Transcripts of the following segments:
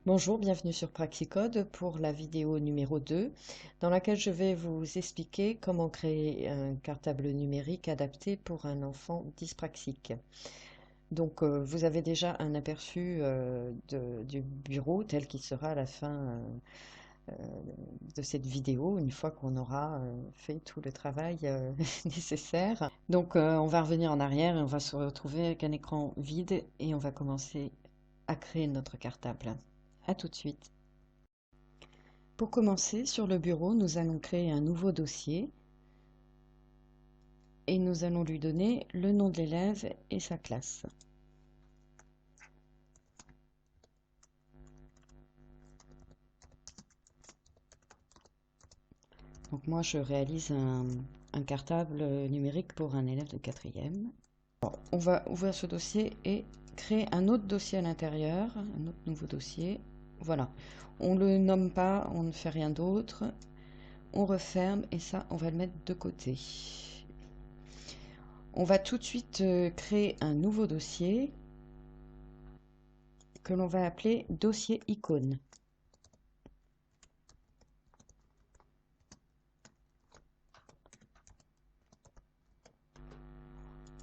Bonjour, bienvenue sur Praxicode pour la vidéo numéro 2 dans laquelle je vais vous expliquer comment créer un cartable numérique adapté pour un enfant dyspraxique. Donc vous avez déjà un aperçu du bureau tel qu'il sera à la fin euh, de cette vidéo, une fois qu'on aura fait tout le travail nécessaire. Donc on va revenir en arrière et on va se retrouver avec un écran vide et on va commencer à créer notre cartable. À tout de suite. Pour commencer, sur le bureau, nous allons créer un nouveau dossier et nous allons lui donner le nom de l'élève et sa classe. Donc moi, je réalise un cartable numérique pour un élève de 4e. On va ouvrir ce dossier et créer un autre dossier à l'intérieur, un autre nouveau dossier. Voilà, on ne le nomme pas, on ne fait rien d'autre. On referme et ça, on va le mettre de côté. On va tout de suite créer un nouveau dossier que l'on va appeler dossier icône.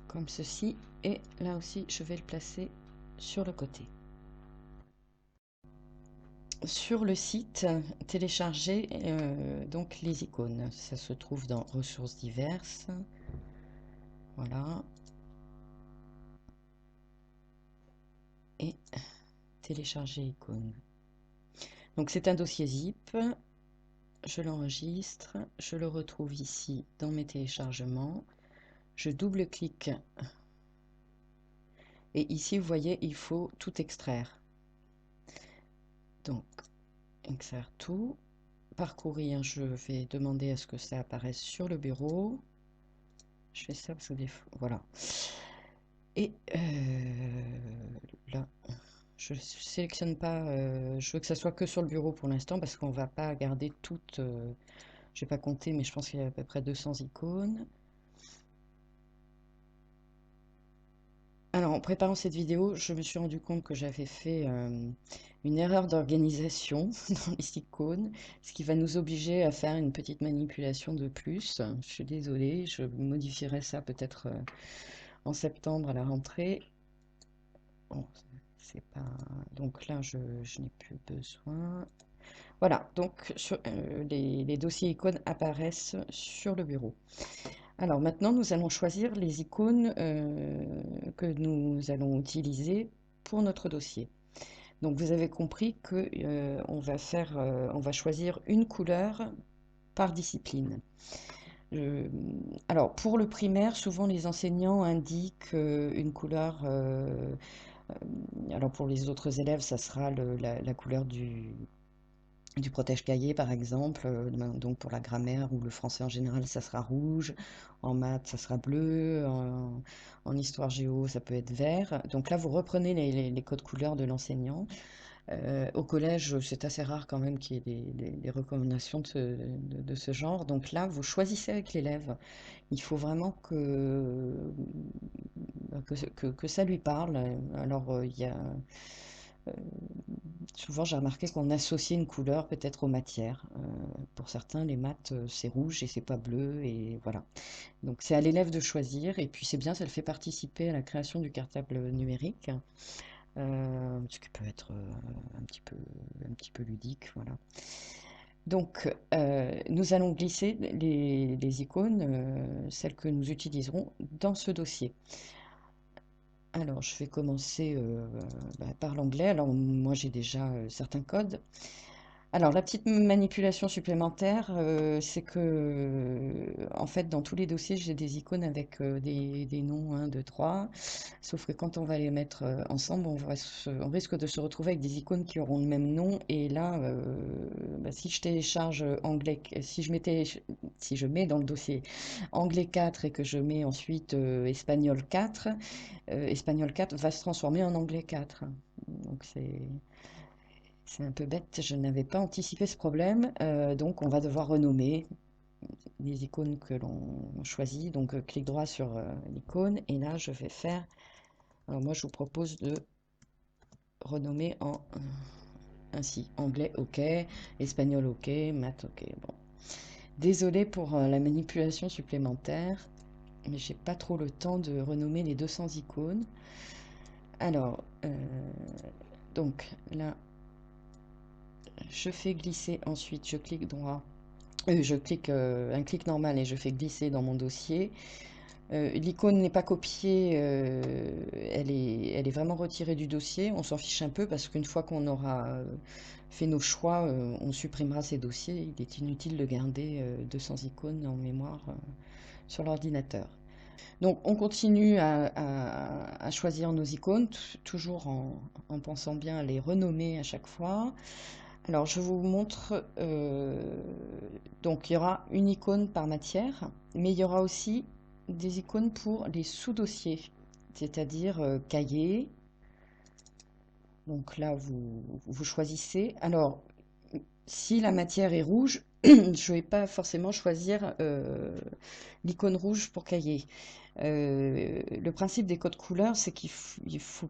Comme ceci, et là aussi je vais le placer sur le côté. Sur le site, télécharger donc les icônes. Ça se trouve dans ressources diverses. Voilà. Et télécharger icônes. Donc c'est un dossier zip. Je l'enregistre. Je le retrouve ici dans mes téléchargements. Je double-clique. Et ici, vous voyez, il faut tout extraire. Donc, extraire tout. Parcourir, je vais demander à ce que ça apparaisse sur le bureau. Je fais ça parce que voilà. Et là, je sélectionne pas. Je veux que ça soit que sur le bureau pour l'instant parce qu'on va pas garder toutes. Je vais pas compter, mais je pense qu'il y a à peu près 200 icônes. Alors, en préparant cette vidéo, je me suis rendu compte que j'avais fait une erreur d'organisation dans les icônes, ce qui va nous obliger à faire une petite manipulation de plus. Je suis désolée, je modifierai ça peut-être en septembre à la rentrée. Bon, c'est pas... Donc là, je n'ai plus besoin. Voilà, donc les dossiers icônes apparaissent sur le bureau. Alors maintenant, nous allons choisir les icônes que nous allons utiliser pour notre dossier. Donc vous avez compris que on va choisir une couleur par discipline. Alors pour le primaire, souvent les enseignants indiquent une couleur. Alors pour les autres élèves, ça sera la couleur du protège-cahier par exemple, donc pour la grammaire ou le français en général, ça sera rouge, en maths, ça sera bleu, en histoire géo, ça peut être vert. Donc là, vous reprenez les codes couleurs de l'enseignant. Au collège, c'est assez rare quand même qu'il y ait des recommandations de ce genre. Donc là, vous choisissez avec l'élève. Il faut vraiment que ça lui parle. Alors, il y a souvent, j'ai remarqué qu'on associait une couleur peut-être aux matières. Pour certains, les maths, c'est rouge et c'est pas bleu, et voilà. Donc, c'est à l'élève de choisir, et puis c'est bien, ça le fait participer à la création du cartable numérique, ce qui peut être un petit peu ludique, voilà. Donc, nous allons glisser les icônes, celles que nous utiliserons dans ce dossier. Alors, je vais commencer par l'anglais. Alors, moi, j'ai déjà certains codes. Alors, la petite manipulation supplémentaire, c'est que, en fait, dans tous les dossiers, j'ai des icônes avec des noms 1, 2, 3. Sauf que quand on va les mettre ensemble, on risque de se retrouver avec des icônes qui auront le même nom. Et là, si je télécharge anglais, si je mets dans le dossier anglais 4 et que je mets ensuite espagnol 4, espagnol 4 va se transformer en anglais 4. Donc, c'est un peu bête, je n'avais pas anticipé ce problème, donc on va devoir renommer les icônes que l'on choisit. Donc clic droit sur l'icône et là je vais faire, alors moi je vous propose de renommer en ainsi. Anglais, ok. Espagnol, ok. Maths, ok. Bon. Désolée pour la manipulation supplémentaire, mais j'ai pas trop le temps de renommer les 200 icônes. Alors, donc là, je fais glisser, ensuite je clique droit, je clique un clic normal et je fais glisser dans mon dossier. L'icône n'est pas copiée, elle est vraiment retirée du dossier. On s'en fiche un peu parce qu'une fois qu'on aura fait nos choix, on supprimera ces dossiers. Il est inutile de garder 200 icônes en mémoire sur l'ordinateur. Donc on continue à choisir nos icônes, toujours en pensant bien à les renommer à chaque fois. Alors je vous montre, donc il y aura une icône par matière, mais il y aura aussi des icônes pour les sous-dossiers, c'est-à-dire cahier. Donc là vous choisissez. Alors si la matière est rouge, je ne vais pas forcément choisir l'icône rouge pour cahier. Le principe des codes couleurs, c'est qu'il faut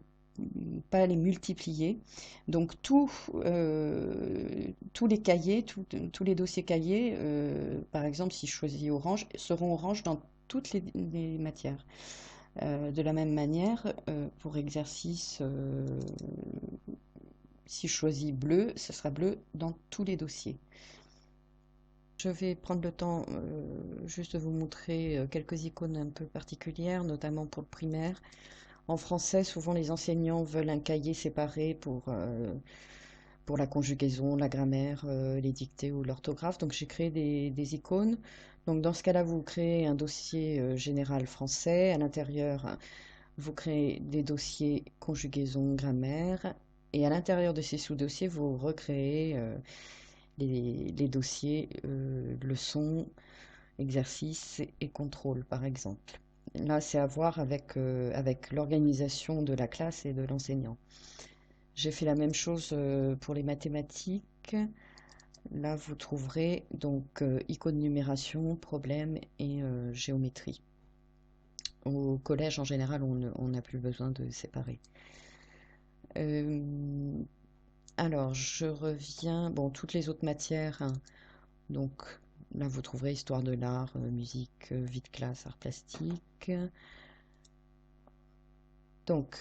pas les multiplier. Donc tous les cahiers, tous les dossiers cahiers, par exemple si je choisis orange, seront orange dans toutes les matières. De la même manière, pour exercice, si je choisis bleu, ce sera bleu dans tous les dossiers. Je vais prendre le temps juste de vous montrer quelques icônes un peu particulières, notamment pour le primaire. En français, souvent les enseignants veulent un cahier séparé pour la conjugaison, la grammaire, les dictées ou l'orthographe. Donc j'ai créé des icônes. Donc dans ce cas-là, vous créez un dossier général français. À l'intérieur, vous créez des dossiers conjugaison, grammaire. Et à l'intérieur de ces sous-dossiers, vous recréez les dossiers leçons, exercices et contrôle, par exemple. Là, c'est à voir avec l'organisation de la classe et de l'enseignant. J'ai fait la même chose pour les mathématiques. Là, vous trouverez donc icône numération, problème et géométrie. Au collège, en général, on n'a plus besoin de séparer. Alors, je reviens, bon, toutes les autres matières, hein, donc là, vous trouverez histoire de l'art, musique, vie de classe, art plastique. Donc,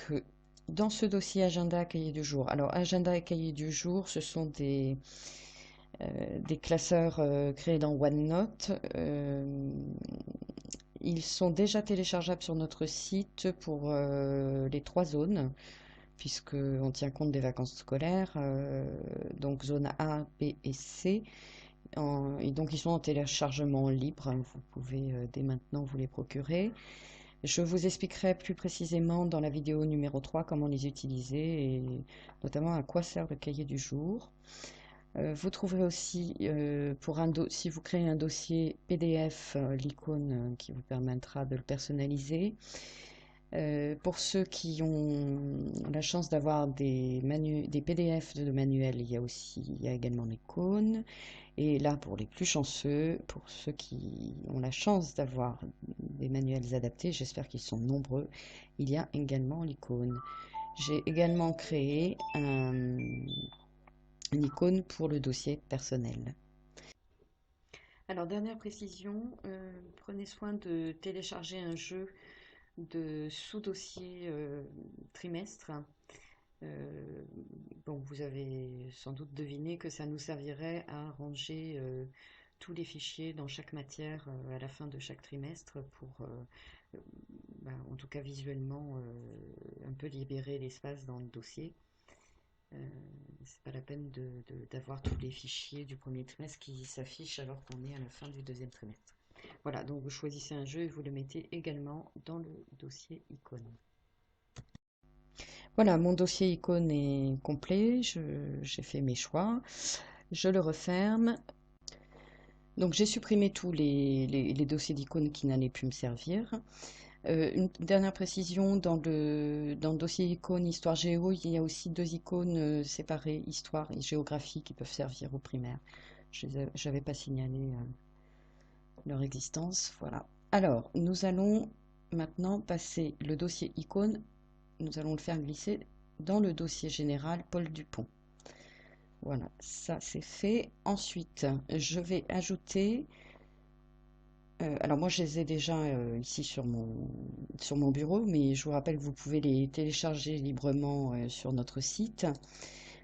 dans ce dossier agenda, cahier du jour. Alors, agenda et cahier du jour, ce sont des classeurs créés dans OneNote. Ils sont déjà téléchargeables sur notre site pour les 3 zones, puisqu'on tient compte des vacances scolaires, donc zone A, B et C. Et donc ils sont en téléchargement libre, hein, vous pouvez dès maintenant vous les procurer. Je vous expliquerai plus précisément dans la vidéo numéro 3 comment les utiliser et notamment à quoi sert le cahier du jour. Vous trouverez aussi, si vous créez un dossier PDF, l'icône qui vous permettra de le personnaliser. Pour ceux qui ont la chance d'avoir des PDF de manuels, il y a également l'icône. Et là, pour les plus chanceux, pour ceux qui ont la chance d'avoir des manuels adaptés, j'espère qu'ils sont nombreux, il y a également l'icône. J'ai également créé une icône pour le dossier personnel. Alors, dernière précision, prenez soin de télécharger un jeu de sous-dossier trimestre. Bon, vous avez sans doute deviné que ça nous servirait à ranger tous les fichiers dans chaque matière à la fin de chaque trimestre pour, en tout cas visuellement, un peu libérer l'espace dans le dossier. C'est pas la peine d'avoir tous les fichiers du premier trimestre qui s'affichent alors qu'on est à la fin du deuxième trimestre. Voilà, donc vous choisissez un jeu et vous le mettez également dans le dossier icône. Voilà, mon dossier icône est complet, j'ai fait mes choix, je le referme. Donc j'ai supprimé tous les dossiers d'icônes qui n'allaient plus me servir. Une dernière précision, dans le dossier icône Histoire Géo, il y a aussi 2 icônes séparées, Histoire et Géographie, qui peuvent servir aux primaires. Je n'avais pas signalé leur existence. Voilà. Alors, nous allons maintenant passer le dossier icône, nous allons le faire glisser dans le dossier général Paul Dupont. Voilà, ça c'est fait. Ensuite, je vais ajouter. Alors moi je les ai déjà ici sur mon bureau, mais je vous rappelle que vous pouvez les télécharger librement sur notre site.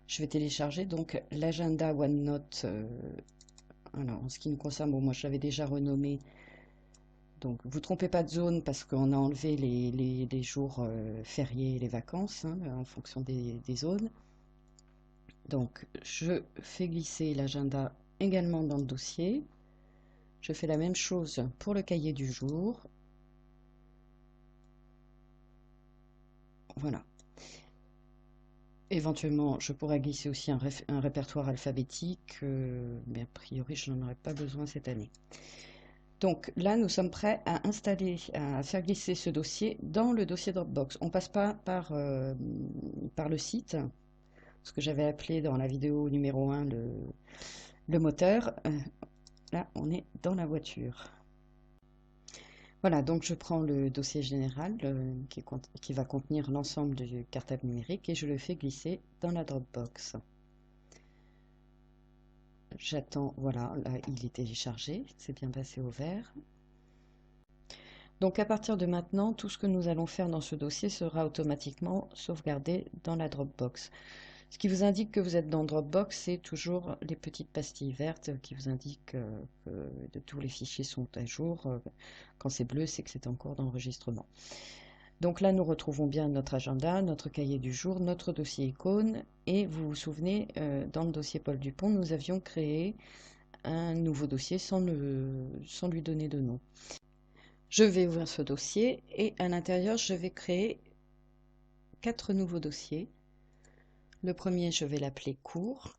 Je vais télécharger donc l'agenda OneNote. Alors en ce qui nous concerne, bon moi je l'avais déjà renommé. Donc vous ne trompez pas de zone parce qu'on a enlevé les jours fériés et les vacances hein, en fonction des zones. Donc je fais glisser l'agenda également dans le dossier. Je fais la même chose pour le cahier du jour. Voilà. Éventuellement, je pourrais glisser aussi un répertoire alphabétique, mais a priori, je n'en aurai pas besoin cette année. Donc là, nous sommes prêts à installer, à faire glisser ce dossier dans le dossier Dropbox. On ne passe pas par le site, ce que j'avais appelé dans la vidéo numéro 1 le moteur. Là, on est dans la voiture. Voilà, donc je prends le dossier général qui va contenir l'ensemble du cartable numérique et je le fais glisser dans la Dropbox. J'attends, voilà, là il est téléchargé, c'est bien passé au vert. Donc à partir de maintenant, tout ce que nous allons faire dans ce dossier sera automatiquement sauvegardé dans la Dropbox. Ce qui vous indique que vous êtes dans Dropbox, c'est toujours les petites pastilles vertes qui vous indiquent que tous les fichiers sont à jour. Quand c'est bleu, c'est que c'est en cours d'enregistrement. Donc là, nous retrouvons bien notre agenda, notre cahier du jour, notre dossier icône. Et vous vous souvenez, dans le dossier Paul Dupont, nous avions créé un nouveau dossier sans lui donner de nom. Je vais ouvrir ce dossier et à l'intérieur, je vais créer 4 nouveaux dossiers. Le premier, je vais l'appeler cours,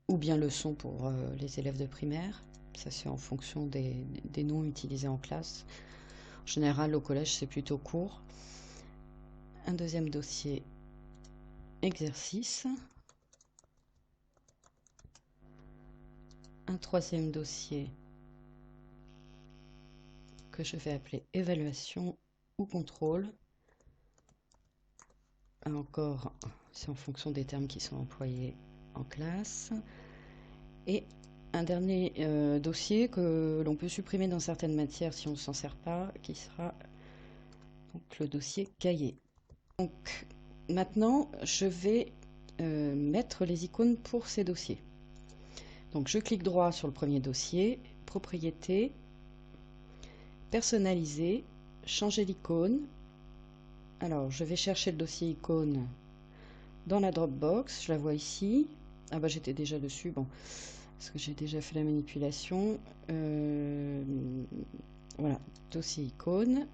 ou bien leçon pour les élèves de primaire. Ça, c'est en fonction des noms utilisés en classe. En général, au collège, c'est plutôt cours. Un deuxième dossier, exercice. Un troisième dossier que je vais appeler évaluation ou contrôle. Encore, c'est en fonction des termes qui sont employés en classe. Et un dernier dossier que l'on peut supprimer dans certaines matières si on ne s'en sert pas, qui sera donc le dossier cahier. Donc maintenant, je vais mettre les icônes pour ces dossiers. Donc je clique droit sur le premier dossier, propriété, personnaliser, changer l'icône. Alors je vais chercher le dossier icône dans la Dropbox, je la vois ici. Ah bah j'étais déjà dessus, bon, parce que j'ai déjà fait la manipulation. Voilà, dossier icône.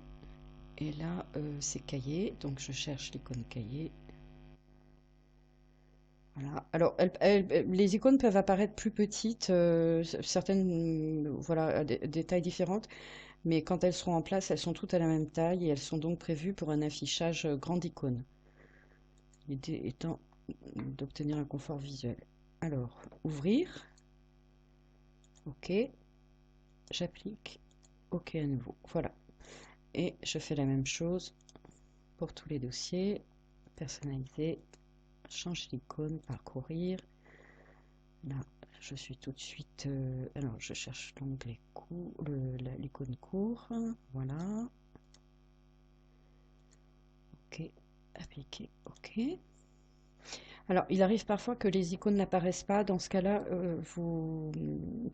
Et là, c'est cahier, donc je cherche l'icône cahier. Voilà. Alors, les icônes peuvent apparaître plus petites, certaines, voilà, à des tailles différentes, mais quand elles seront en place, elles sont toutes à la même taille et elles sont donc prévues pour un affichage grande icône. L'idée étant d'obtenir un confort visuel. Alors, ouvrir. OK. J'applique. OK à nouveau. Voilà. Et je fais la même chose pour tous les dossiers. Personnaliser. Change l'icône. Parcourir. Là, je suis tout de suite... alors, je cherche l'onglet court, l'icône court. Voilà. OK. Appliquer. OK. Alors, il arrive parfois que les icônes n'apparaissent pas. Dans ce cas-là, vous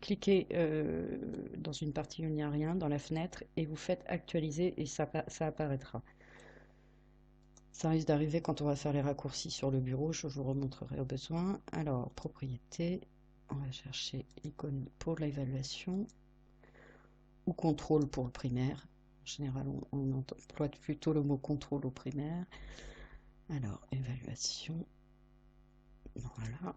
cliquez dans une partie où il n'y a rien, dans la fenêtre, et vous faites actualiser et ça apparaîtra. Ça risque d'arriver quand on va faire les raccourcis sur le bureau. Je vous remontrerai au besoin. Alors, propriété, on va chercher icône pour l'évaluation ou contrôle pour le primaire. En général, on emploie plutôt le mot contrôle au primaire. Alors, évaluation. Voilà.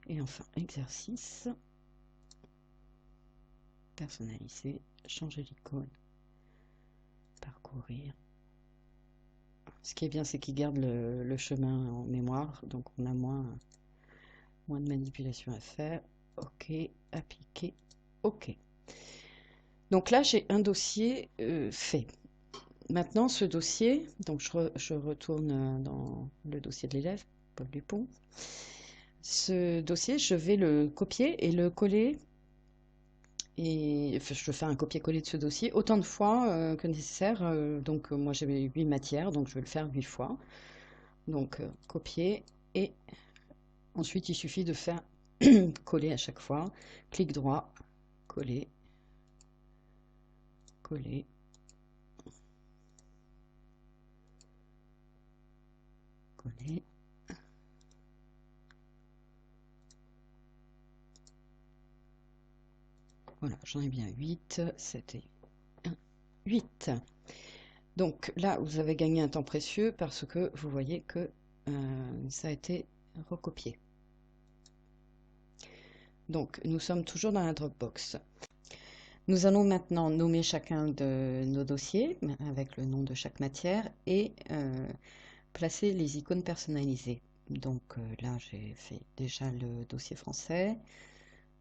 Et enfin, exercice. Personnaliser, changer l'icône, parcourir. Ce qui est bien, c'est qu'il garde le chemin en mémoire, donc on a moins de manipulation à faire. OK, appliquer, OK. Donc là, j'ai un dossier fait. Maintenant, ce dossier, donc je retourne dans le dossier de l'élève, Paul Dupont. Ce dossier, je vais le copier et le coller. Et enfin, je fais un copier-coller de ce dossier autant de fois que nécessaire. Donc, moi, j'avais 8 matières, donc je vais le faire 8 fois. Donc, copier et ensuite, il suffit de faire coller à chaque fois. Clic droit, coller, coller, coller. Voilà, j'en ai bien 8. C'était 8. Donc là, vous avez gagné un temps précieux parce que vous voyez que ça a été recopié. Donc, nous sommes toujours dans la Dropbox. Nous allons maintenant nommer chacun de nos dossiers avec le nom de chaque matière et placer les icônes personnalisées. Donc là, j'ai fait déjà le dossier français,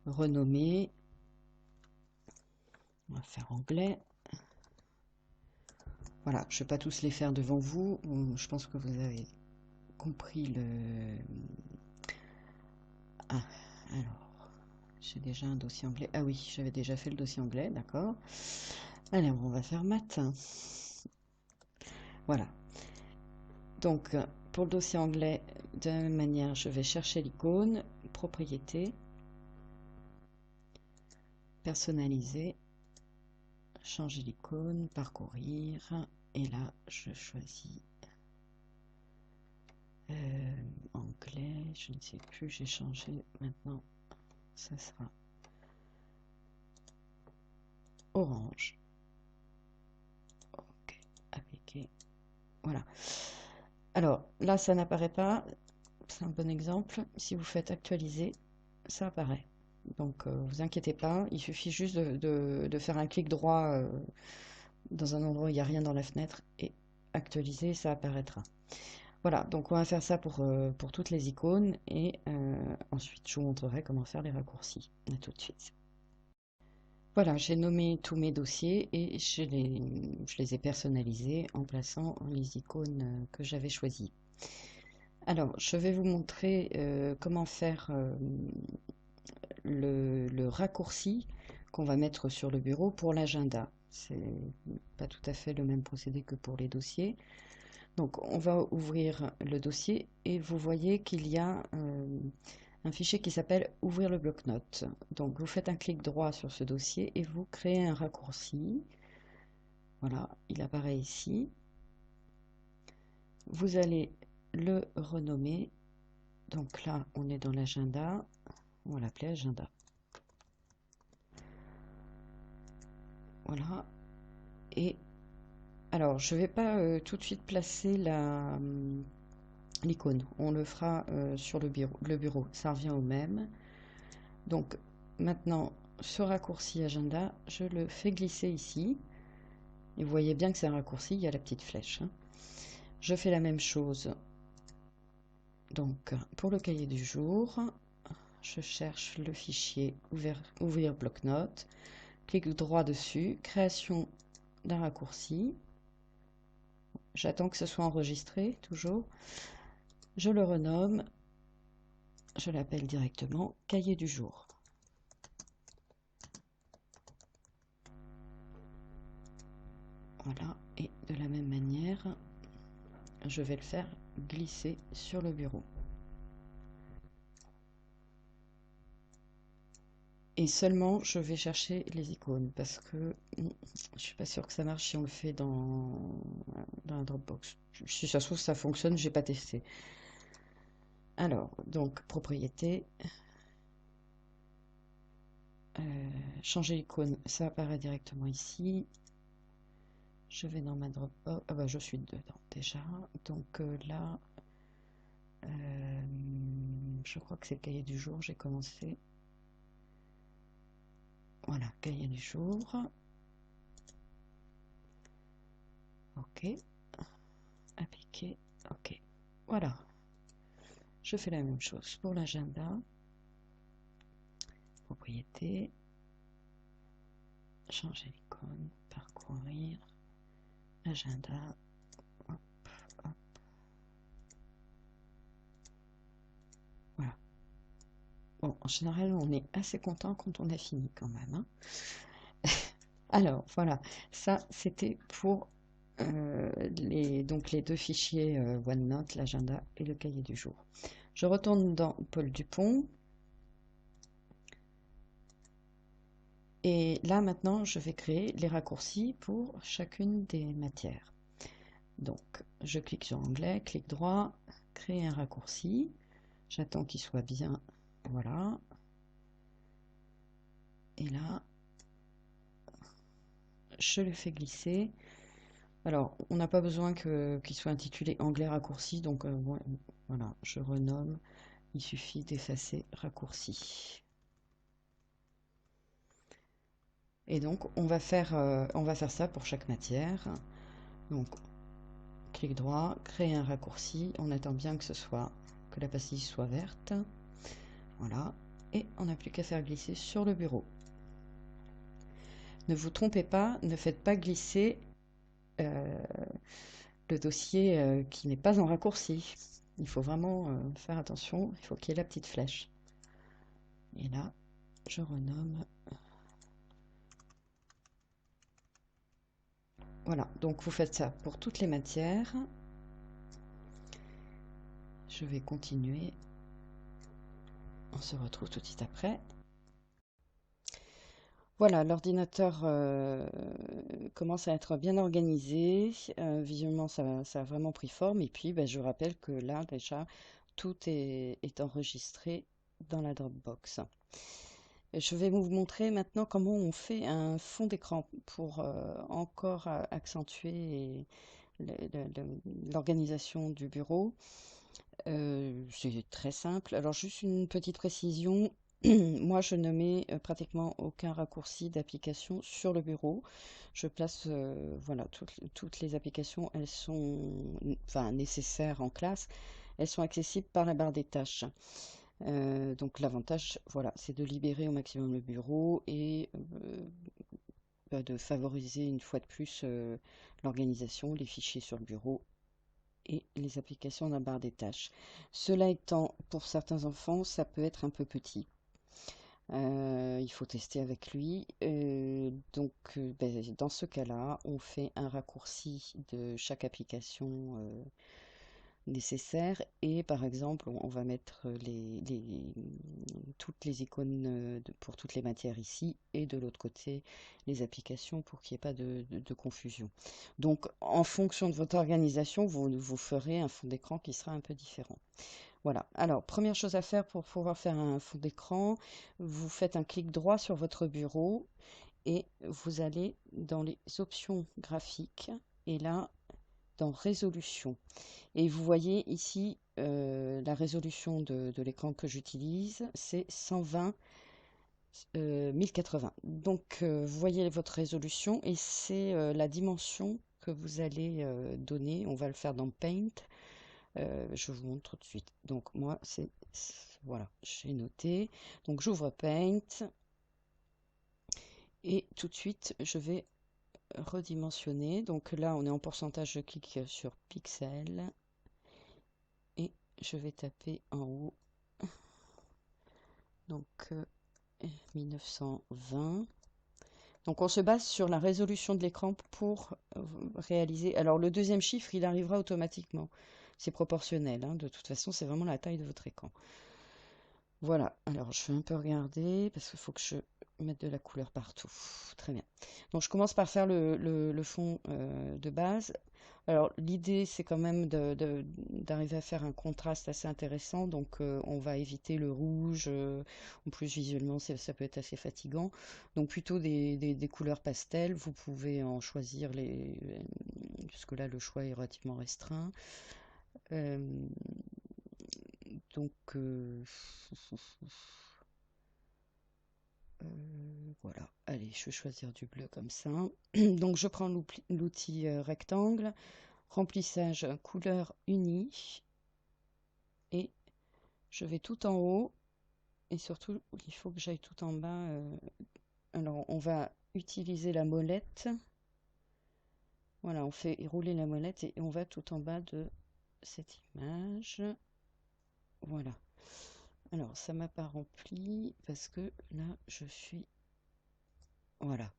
renommer, on va faire anglais. Voilà, je ne vais pas tous les faire devant vous, je pense que vous avez compris le... Ah, alors, j'ai déjà un dossier anglais. Ah oui, j'avais déjà fait le dossier anglais, d'accord. Allez, on va faire maths. Voilà. Donc, pour le dossier anglais, de la même manière, je vais chercher l'icône, propriété, personnaliser, changer l'icône, parcourir, et là, je choisis anglais, je ne sais plus, j'ai changé, maintenant, ça sera orange. Ok, appliquer, voilà. Alors, là, ça n'apparaît pas, c'est un bon exemple. Si vous faites actualiser, ça apparaît. Donc, vous inquiétez pas, il suffit juste de faire un clic droit dans un endroit où il n'y a rien dans la fenêtre et actualiser, ça apparaîtra. Voilà, donc on va faire ça pour toutes les icônes et ensuite je vous montrerai comment faire les raccourcis. À tout de suite. Voilà, j'ai nommé tous mes dossiers et je les ai personnalisés en plaçant les icônes que j'avais choisies. Alors, je vais vous montrer comment faire le raccourci qu'on va mettre sur le bureau pour l'agenda. C'est pas tout à fait le même procédé que pour les dossiers. Donc, on va ouvrir le dossier et vous voyez qu'il y a un fichier qui s'appelle ouvrir le bloc-notes. Donc, vous faites un clic droit sur ce dossier et vous créez un raccourci. Voilà, il apparaît ici. Vous allez le renommer. Donc là, on est dans l'agenda. On va l'appeler agenda. Voilà. Et alors, je ne vais pas tout de suite placer l'icône. On le fera sur le bureau. Ça revient au même. Donc, maintenant, ce raccourci agenda, je le fais glisser ici. Et vous voyez bien que c'est un raccourci, il y a la petite flèche. Hein. Je fais la même chose. Donc, pour le cahier du jour, je cherche le fichier ouvrir bloc-notes. Clic droit dessus, création d'un raccourci. J'attends que ce soit enregistré, toujours. Je le renomme. Je l'appelle directement cahier du jour. Voilà, et de la même manière, je vais le faire glisser sur le bureau. Et seulement, je vais chercher les icônes parce que je suis pas sûre que ça marche si on le fait dans la Dropbox. Si ça se trouve, ça fonctionne, j'ai pas testé. Alors, donc, propriété, changer l'icône, ça apparaît directement ici. Je vais dans ma Dropbox, ah bah je suis dedans déjà. Donc là, je crois que c'est le cahier du jour, j'ai commencé. Voilà, cahier du jour. Ok. Appliquer. Ok. Voilà. Je fais la même chose pour l'agenda. Propriété. Changer l'icône. Parcourir. Agenda. Hop, hop, voilà. Bon, en général, on est assez content quand on a fini quand même, hein. Alors, voilà, ça c'était pour donc les deux fichiers OneNote, l'agenda et le cahier du jour. Je retourne dans Paul Dupont. Et là, maintenant, je vais créer les raccourcis pour chacune des matières. Donc, je clique sur Anglais, clic droit, créer un raccourci. J'attends qu'il soit bien. Voilà. Et là, je le fais glisser. Alors, on n'a pas besoin qu'il soit intitulé Anglais raccourci, donc voilà, je renomme. Il suffit d'effacer raccourci. Et donc, on va faire ça pour chaque matière. Donc, clic droit, créer un raccourci. On attend bien que la pastille soit verte. Voilà. Et on n'a plus qu'à faire glisser sur le bureau. Ne vous trompez pas, ne faites pas glisser le dossier qui n'est pas en raccourci. Il faut vraiment faire attention. Il faut qu'il y ait la petite flèche. Et là, je renomme. Voilà, donc vous faites ça pour toutes les matières. Je vais continuer. On se retrouve tout de suite après. Voilà, l'ordinateur commence à être bien organisé. Visuellement, ça a vraiment pris forme. Et puis, je rappelle que là, déjà, tout est enregistré dans la Dropbox. Je vais vous montrer maintenant comment on fait un fond d'écran pour encore accentuer l'organisation du bureau. C'est très simple. Alors juste une petite précision. Moi, je ne mets pratiquement aucun raccourci d'application sur le bureau. Je place, voilà, toutes les applications, elles sont, enfin, nécessaires en classe. Elles sont accessibles par la barre des tâches. Donc l'avantage, voilà, c'est de libérer au maximum le bureau et de favoriser une fois de plus l'organisation, les fichiers sur le bureau et les applications d'un barre des tâches. Cela étant, pour certains enfants, ça peut être un peu petit. Il faut tester avec lui. Dans ce cas-là, on fait un raccourci de chaque application nécessaire et par exemple, on va mettre toutes les icônes pour toutes les matières ici et de l'autre côté les applications pour qu'il n'y ait pas de confusion. Donc, en fonction de votre organisation, vous ferez un fond d'écran qui sera un peu différent. Voilà. Alors, première chose à faire pour pouvoir faire un fond d'écran, vous faites un clic droit sur votre bureau et vous allez dans les options graphiques et là, dans résolution. Et vous voyez ici la résolution de l'écran que j'utilise, c'est 120 1080. Donc, vous voyez votre résolution et c'est la dimension que vous allez donner. On va le faire dans Paint. Je vous montre tout de suite. Donc moi, voilà, j'ai noté. Donc j'ouvre Paint et tout de suite, je vais redimensionner. Donc là, on est en pourcentage, je clique sur Pixel et je vais taper en haut. Donc 1920. Donc on se base sur la résolution de l'écran pour réaliser. Alors le deuxième chiffre, il arrivera automatiquement. C'est proportionnel, hein. De toute façon, c'est vraiment la taille de votre écran. Voilà, alors je vais un peu regarder parce qu'il faut que je mette de la couleur partout. Très bien. Donc je commence par faire le fond de base. Alors l'idée c'est quand même d'arriver à faire un contraste assez intéressant. Donc on va éviter le rouge. En plus visuellement ça peut être assez fatigant. Donc plutôt des couleurs pastel. Vous pouvez en choisir puisque là le choix est relativement restreint. Euh, donc, voilà. Allez, je vais choisir du bleu comme ça. Donc, je prends l'outil rectangle, remplissage couleur unie, et je vais tout en haut, et surtout, il faut que j'aille tout en bas. Alors, on va utiliser la molette. Voilà, on fait rouler la molette et on va tout en bas de cette image. Voilà. Alors, ça m'a pas rempli parce que là, je suis... Voilà.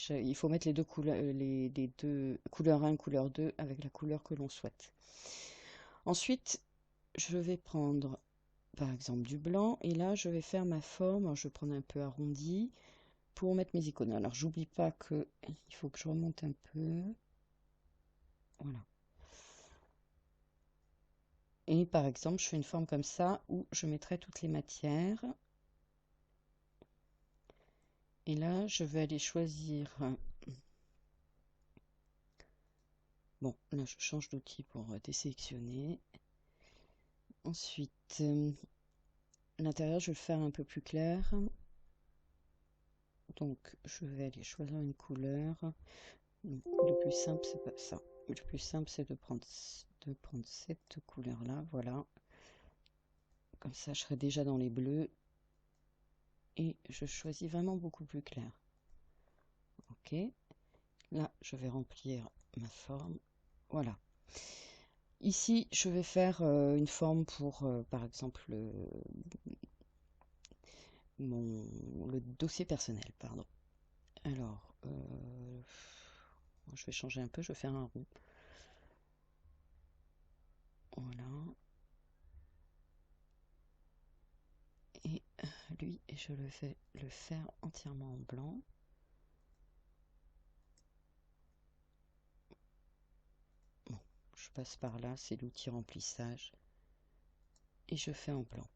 Il faut mettre les deux couleurs, les deux couleur 1, couleur 2 avec la couleur que l'on souhaite. Ensuite, je vais prendre par exemple du blanc et là, je vais faire ma forme. Alors, je vais prendre un peu arrondi pour mettre mes icônes. Alors, j'oublie pas que il faut que je remonte un peu. Voilà. Et par exemple, je fais une forme comme ça où je mettrai toutes les matières. Et là, je vais aller choisir. Bon, là, je change d'outil pour désélectionner. Ensuite, l'intérieur, je vais le faire un peu plus clair. Donc, je vais aller choisir une couleur. Le plus simple, c'est pas ça. Le plus simple, c'est de prendre cette couleur-là. Voilà. Comme ça, je serai déjà dans les bleus. Et je choisis vraiment beaucoup plus clair. Ok. Là, je vais remplir ma forme. Voilà. Ici, je vais faire une forme pour, par exemple, le dossier personnel, pardon. Alors, je vais changer un peu, je vais faire un rond. Voilà. Et lui, je le vais le faire entièrement en blanc. Bon, je passe par là, c'est l'outil remplissage. Et je fais en blanc.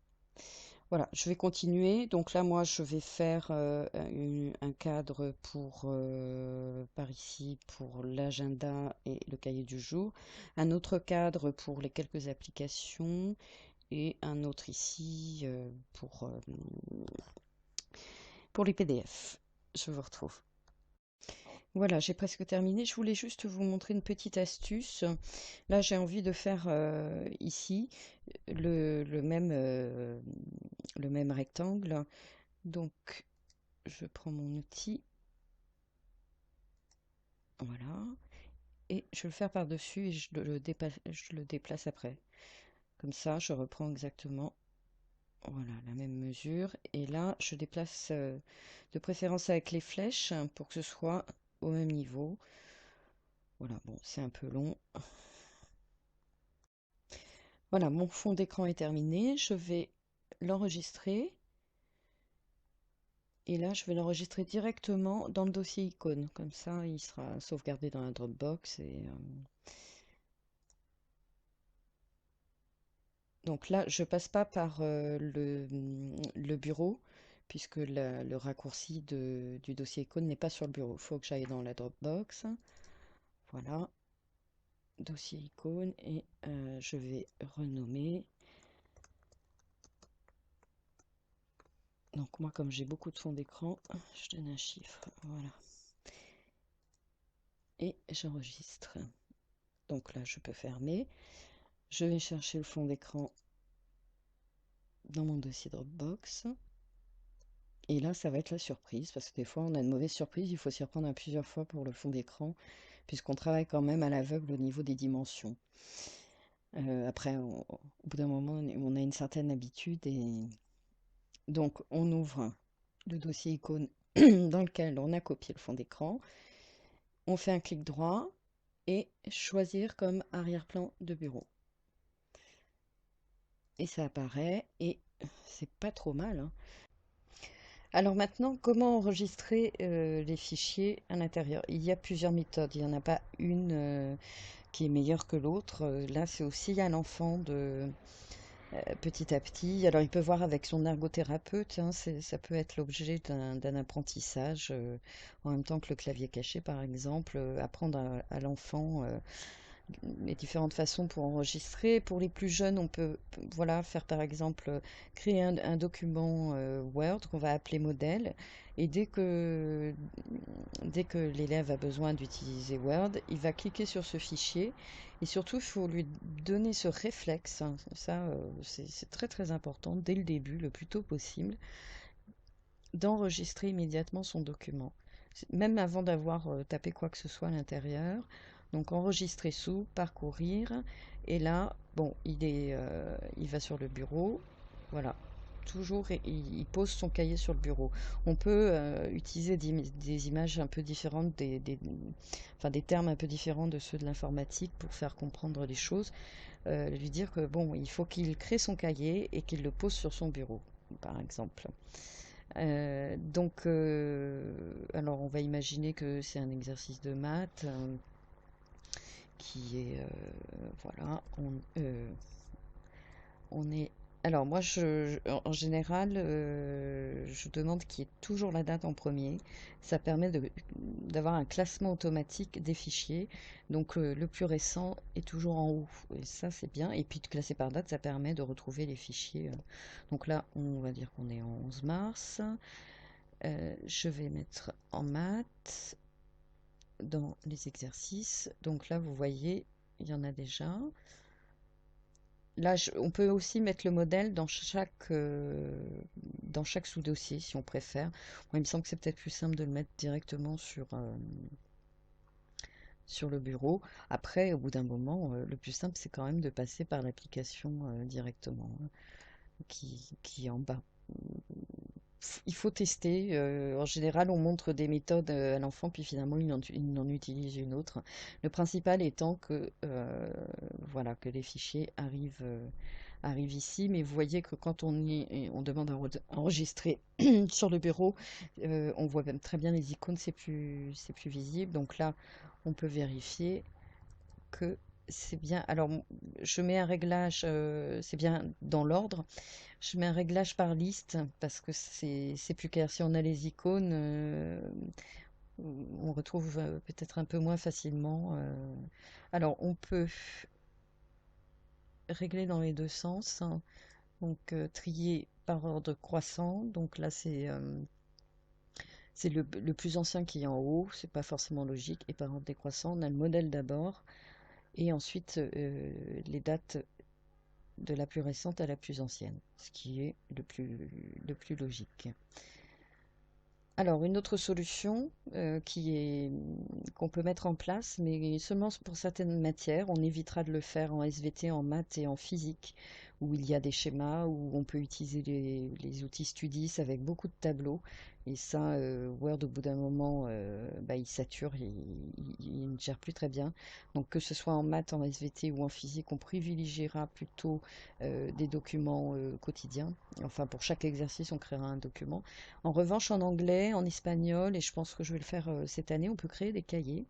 Voilà, je vais continuer. Donc là, moi, je vais faire un cadre pour par ici pour l'agenda et le cahier du jour, un autre cadre pour les quelques applications et un autre ici pour les PDF. Je vous retrouve. Voilà, j'ai presque terminé. Je voulais juste vous montrer une petite astuce. Là, j'ai envie de faire ici le même rectangle. Donc, je prends mon outil, voilà, et je vais le faire par-dessus et je le déplace après. Comme ça, je reprends exactement, voilà, la même mesure. Et là, je déplace de préférence avec les flèches pour que ce soit au même niveau. Voilà, bon, c'est un peu long. Voilà, mon fond d'écran est terminé. Je vais l'enregistrer. Et là, je vais l'enregistrer directement dans le dossier icône. Comme ça, il sera sauvegardé dans la Dropbox. Donc là, je passe pas par le bureau, puisque le raccourci du dossier icône n'est pas sur le bureau. Il faut que j'aille dans la Dropbox. Voilà, dossier icône, et je vais renommer. Donc moi, comme j'ai beaucoup de fond d'écran, je donne un chiffre. Voilà. Et j'enregistre. Donc là, je peux fermer. Je vais chercher le fond d'écran dans mon dossier Dropbox. Et là, ça va être la surprise, parce que des fois, on a une mauvaise surprise. Il faut s'y reprendre à plusieurs fois pour le fond d'écran, puisqu'on travaille quand même à l'aveugle au niveau des dimensions. Après, au bout d'un moment, on a une certaine habitude. Et donc, on ouvre le dossier icône dans lequel on a copié le fond d'écran. On fait un clic droit et choisir comme arrière-plan de bureau. Et ça apparaît, et c'est pas trop mal, hein. Alors maintenant, comment enregistrer les fichiers à l'intérieur? Il y a plusieurs méthodes, il n'y en a pas une qui est meilleure que l'autre. Là, c'est aussi à l'enfant de petit à petit. Alors, il peut voir avec son ergothérapeute, hein, ça peut être l'objet d'un apprentissage, en même temps que le clavier caché, par exemple, apprendre à l'enfant les différentes façons pour enregistrer. Pour les plus jeunes, on peut voilà, faire par exemple créer un document Word qu'on va appeler modèle. Et dès que l'élève a besoin d'utiliser Word, il va cliquer sur ce fichier. Et surtout, il faut lui donner ce réflexe, hein. Ça, c'est très très important dès le début, le plus tôt possible, d'enregistrer immédiatement son document. même avant d'avoir tapé quoi que ce soit à l'intérieur. Donc enregistrer sous, parcourir, et là, bon, il va sur le bureau, voilà. Toujours, il pose son cahier sur le bureau. On peut utiliser des images un peu différentes, enfin, des termes un peu différents de ceux de l'informatique pour faire comprendre les choses. Lui dire que bon, il faut qu'il crée son cahier et qu'il le pose sur son bureau, par exemple. Alors on va imaginer que c'est un exercice de maths qui est, voilà, on est. Alors moi, en général, je demande qu'il y ait toujours la date en premier. Ça permet d'avoir un classement automatique des fichiers. Donc le plus récent est toujours en haut. Et ça, c'est bien. Et puis de classer par date, ça permet de retrouver les fichiers. Donc là, on va dire qu'on est en 11 mars. Je vais mettre en maths dans les exercices. Donc là, vous voyez, il y en a déjà. Là, on peut aussi mettre le modèle dans chaque sous-dossier, si on préfère. Moi, il me semble que c'est peut-être plus simple de le mettre directement sur le bureau. Après, au bout d'un moment, le plus simple, c'est quand même de passer par l'application directement, hein, qui est en bas. Il faut tester. En général, on montre des méthodes à l'enfant, puis finalement, il en utilise une autre. Le principal étant que, voilà, que les fichiers arrivent ici. Mais vous voyez que quand on demande à enregistrer sur le bureau, on voit même très bien les icônes, c'est plus visible. Donc là, on peut vérifier que c'est bien. Alors, je mets un réglage, c'est bien dans l'ordre. Je mets un réglage par liste parce que c'est plus clair. Si on a les icônes, on retrouve peut-être un peu moins facilement. Alors, on peut régler dans les deux sens, hein. Donc, trier par ordre croissant. Donc là, c'est le plus ancien qui est en haut. C'est pas forcément logique. Et par ordre décroissant, on a le modèle d'abord. Et ensuite, les dates de la plus récente à la plus ancienne, ce qui est le plus logique. Alors, une autre solution qu'on peut mettre en place, mais seulement pour certaines matières, on évitera de le faire en SVT, en maths et en physique, où il y a des schémas, où on peut utiliser les outils Studis avec beaucoup de tableaux. Et ça, Word, au bout d'un moment, bah, il sature, il ne gère plus très bien. Donc, que ce soit en maths, en SVT ou en physique, on privilégiera plutôt des documents quotidiens. Enfin, pour chaque exercice, on créera un document. En revanche, en anglais, en espagnol, et je pense que je vais le faire cette année, on peut créer des cahiers.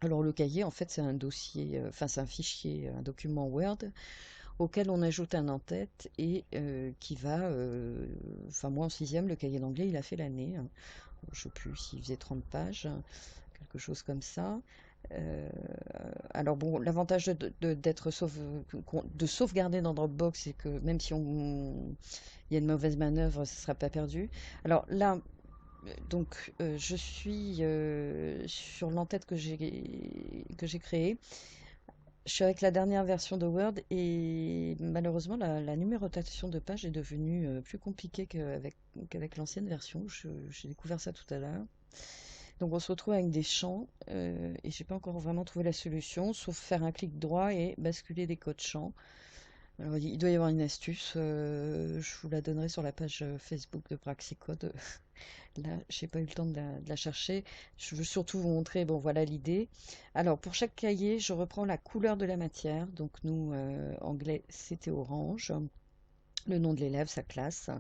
Alors le cahier, en fait, c'est un dossier, enfin c'est un fichier, un document Word auquel on ajoute un en-tête et qui va, enfin moi en sixième, le cahier d'anglais, il a fait l'année, hein. Je ne sais plus s'il faisait 30 pages, quelque chose comme ça. Euh, alors bon, l'avantage de sauvegarder dans Dropbox, c'est que même si il y a une mauvaise manœuvre, ce ne sera pas perdu. Alors là, donc je suis sur l'entête que j'ai créée. Je suis avec la dernière version de Word et malheureusement la numérotation de page est devenue plus compliquée qu'avec l'ancienne version. J'ai découvert ça tout à l'heure. Donc on se retrouve avec des champs et j'ai pas encore vraiment trouvé la solution, sauf faire un clic droit et basculer des codes champs. Alors il doit y avoir une astuce, je vous la donnerai sur la page Facebook de Praxicode. Là, j'ai pas eu le temps de la chercher. Je veux surtout vous montrer, bon voilà l'idée. Alors pour chaque cahier, je reprends la couleur de la matière. Donc nous, anglais, c'était orange. Le nom de l'élève, sa classe.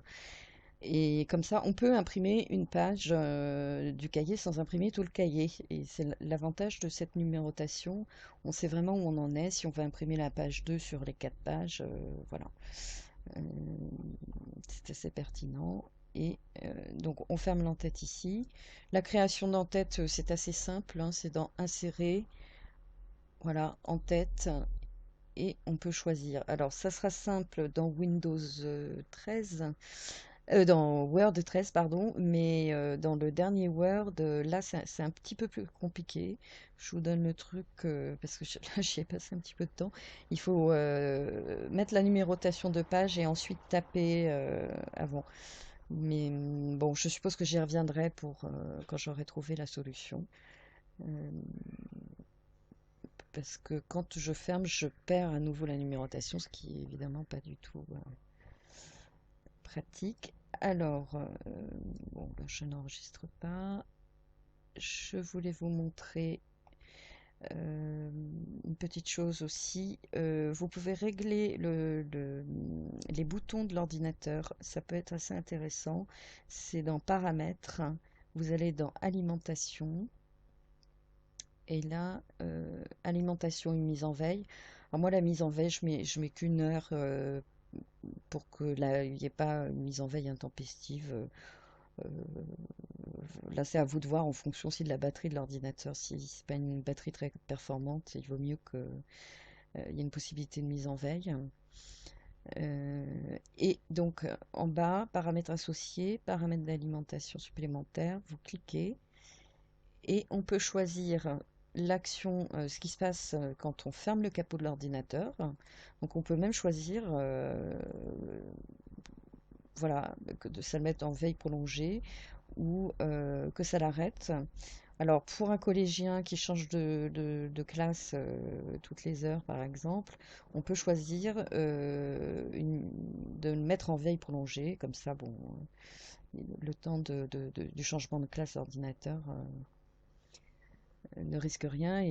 Et comme ça, on peut imprimer une page du cahier sans imprimer tout le cahier. Et c'est l'avantage de cette numérotation. On sait vraiment où on en est. Si on veut imprimer la page 2 sur les 4 pages, voilà. Euh, c'est assez pertinent. Et donc, on ferme l'entête ici. La création d'entête, c'est assez simple, hein. C'est dans Insérer, voilà, en-tête. Et on peut choisir. Alors, ça sera simple dans Windows 13. Dans Word 13, pardon, mais dans le dernier Word, là, c'est un petit peu plus compliqué. Je vous donne le truc parce que là, j'y ai passé un petit peu de temps. Il faut mettre la numérotation de page et ensuite taper avant. Mais bon, je suppose que j'y reviendrai pour quand j'aurai trouvé la solution. Euh, Parce que quand je ferme, je perds à nouveau la numérotation, ce qui est évidemment pas du tout pratique. Alors, bon, là, je n'enregistre pas. Je voulais vous montrer une petite chose aussi. Vous pouvez régler les boutons de l'ordinateur. Ça peut être assez intéressant. C'est dans Paramètres. Vous allez dans Alimentation. Et là, alimentation et mise en veille. Alors moi, la mise en veille, je mets qu'une heure pour que là, il n'y ait pas une mise en veille intempestive. Euh, Là, c'est à vous de voir en fonction aussi de la batterie de l'ordinateur. Si c'est pas une batterie très performante, il vaut mieux qu'il y ait une possibilité de mise en veille. Et donc, en bas, paramètres associés, paramètres d'alimentation supplémentaire, vous cliquez. Et on peut choisir l'action, ce qui se passe quand on ferme le capot de l'ordinateur. Donc on peut même choisir, voilà, que ça le mette en veille prolongée ou que ça l'arrête. Alors pour un collégien qui change de classe toutes les heures par exemple, on peut choisir de le mettre en veille prolongée, comme ça, bon, le temps du changement de classe ordinateur ne risque rien et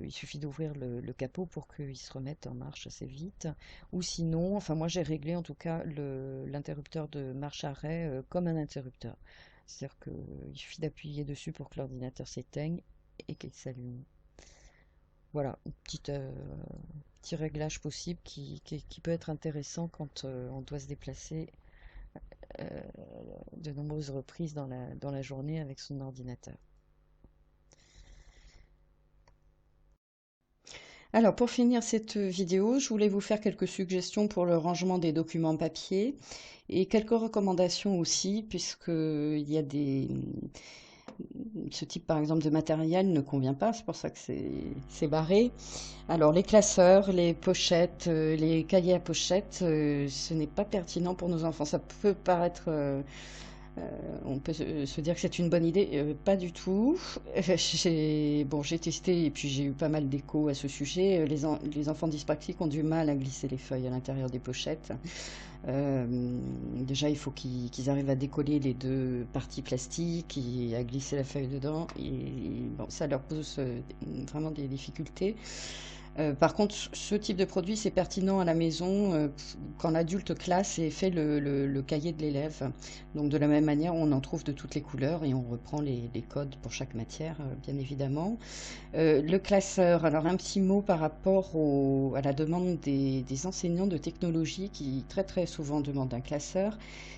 il suffit d'ouvrir le capot pour qu'il se remette en marche assez vite. Ou sinon, enfin moi j'ai réglé en tout cas l'interrupteur de marche-arrêt comme un interrupteur. C'est-à-dire qu'il suffit d'appuyer dessus pour que l'ordinateur s'éteigne et qu'il s'allume. Voilà, un petit réglage possible qui peut être intéressant quand on doit se déplacer euh, de nombreuses reprises dans la journée avec son ordinateur. Alors, pour finir cette vidéo, je voulais vous faire quelques suggestions pour le rangement des documents papier et quelques recommandations aussi, puisque il y a ce type, par exemple, de matériel ne convient pas, c'est pour ça que c'est barré. Alors, les classeurs, les pochettes, les cahiers à pochettes, ce n'est pas pertinent pour nos enfants. Ça peut paraître on peut se dire que c'est une bonne idée, pas du tout. J'ai testé et puis j'ai eu pas mal d'échos à ce sujet. Les enfants dyspraxiques ont du mal à glisser les feuilles à l'intérieur des pochettes. Euh, Déjà, il faut qu'ils arrivent à décoller les deux parties plastiques et à glisser la feuille dedans. Et bon, ça leur pose vraiment des difficultés. Par contre, ce type de produit, c'est pertinent à la maison quand l'adulte classe et fait le cahier de l'élève. Donc de la même manière, on en trouve de toutes les couleurs et on reprend les codes pour chaque matière, bien évidemment. Le classeur, alors un petit mot par rapport à la demande des enseignants de technologie qui très très souvent demandent un classeur.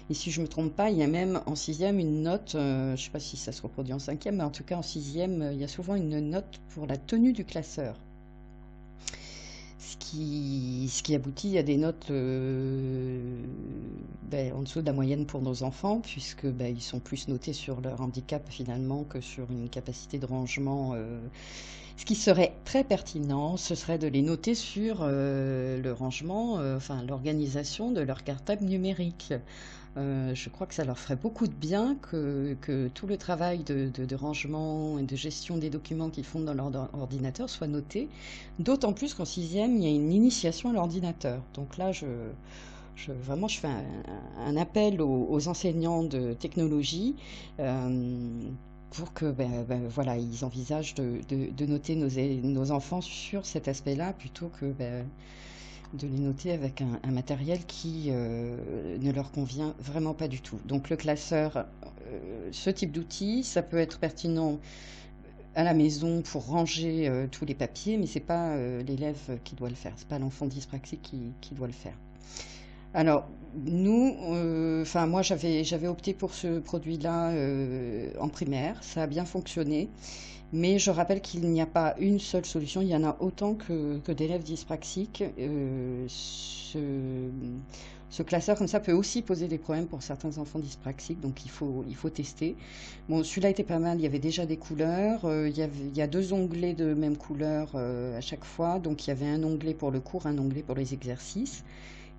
Et si je ne me trompe pas, il y a même en sixième une note, je ne sais pas si ça se reproduit en cinquième, mais en tout cas en sixième, il y a souvent une note pour la tenue du classeur. Ce qui aboutit à des notes en dessous de la moyenne pour nos enfants, puisque ils sont plus notés sur leur handicap finalement que sur une capacité de rangement. Ce qui serait très pertinent, ce serait de les noter sur le rangement, enfin l'organisation de leur cartable numérique. Je crois que ça leur ferait beaucoup de bien que tout le travail de rangement et de gestion des documents qu'ils font dans leur ordinateur soit noté. D'autant plus qu'en sixième, il y a une initiation à l'ordinateur. Donc là, vraiment, je fais un appel aux enseignants de technologie pour que voilà, ils envisagent de noter nos enfants sur cet aspect-là plutôt que de les noter avec un matériel qui ne leur convient vraiment pas du tout. Donc le classeur, ce type d'outil, ça peut être pertinent à la maison pour ranger tous les papiers, mais c'est pas l'élève qui doit le faire, c'est pas l'enfant dyspraxique qui doit le faire. Alors, nous, enfin moi j'avais opté pour ce produit-là en primaire, ça a bien fonctionné, mais je rappelle qu'il n'y a pas une seule solution, il y en a autant que d'élèves dyspraxiques. Ce classeur comme ça peut aussi poser des problèmes pour certains enfants dyspraxiques, donc il faut tester. Bon, celui-là était pas mal, il y avait déjà des couleurs, il y a deux onglets de même couleur à chaque fois, donc il y avait un onglet pour le cours, un onglet pour les exercices.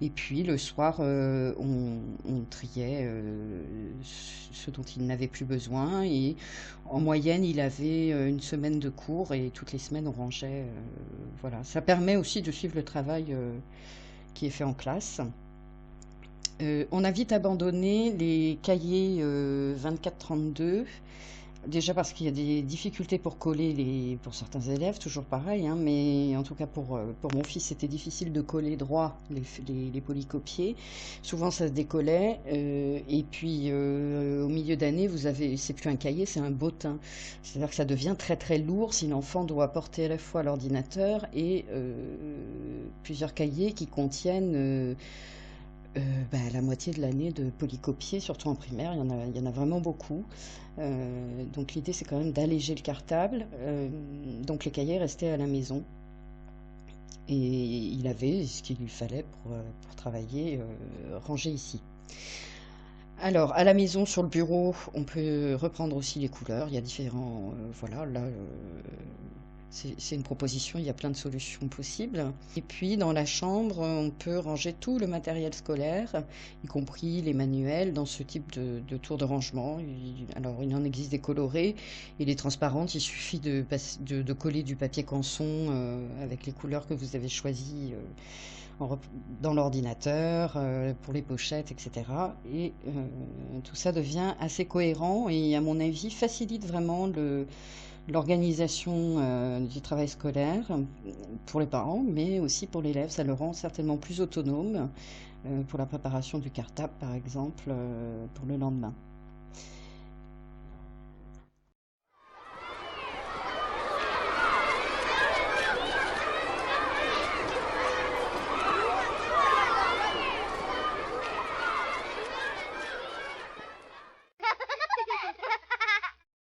Et puis le soir, on triait ce dont il n'avait plus besoin. Et en moyenne, il avait une semaine de cours et toutes les semaines, on rangeait. Voilà. Ça permet aussi de suivre le travail qui est fait en classe. On a vite abandonné les cahiers 24-32. Déjà parce qu'il y a des difficultés pour coller pour certains élèves, toujours pareil, hein, mais en tout cas pour mon fils, c'était difficile de coller droit les polycopiés. Souvent, ça se décollait. Et puis, au milieu d'année, c'est plus un cahier, c'est un bottin. C'est-à-dire que ça devient très très lourd si l'enfant doit porter à la fois l'ordinateur et plusieurs cahiers qui contiennent la moitié de l'année de polycopier, surtout en primaire, il y en a vraiment beaucoup. Donc l'idée, c'est quand même d'alléger le cartable. Donc les cahiers restaient à la maison. Et il avait ce qu'il lui fallait pour travailler rangé ici. Alors, à la maison, sur le bureau, on peut reprendre aussi les couleurs. Il y a différents... voilà, là, c'est une proposition, il y a plein de solutions possibles. Et puis, dans la chambre, on peut ranger tout le matériel scolaire, y compris les manuels, dans ce type de tour de rangement. Alors, il en existe des colorés et les transparentes. Il suffit de coller du papier canson avec les couleurs que vous avez choisies dans l'ordinateur, pour les pochettes, etc. Et tout ça devient assez cohérent et, à mon avis, facilite vraiment l'organisation du travail scolaire pour les parents, mais aussi pour l'élève. Ça le rend certainement plus autonome pour la préparation du cartable, par exemple, pour le lendemain.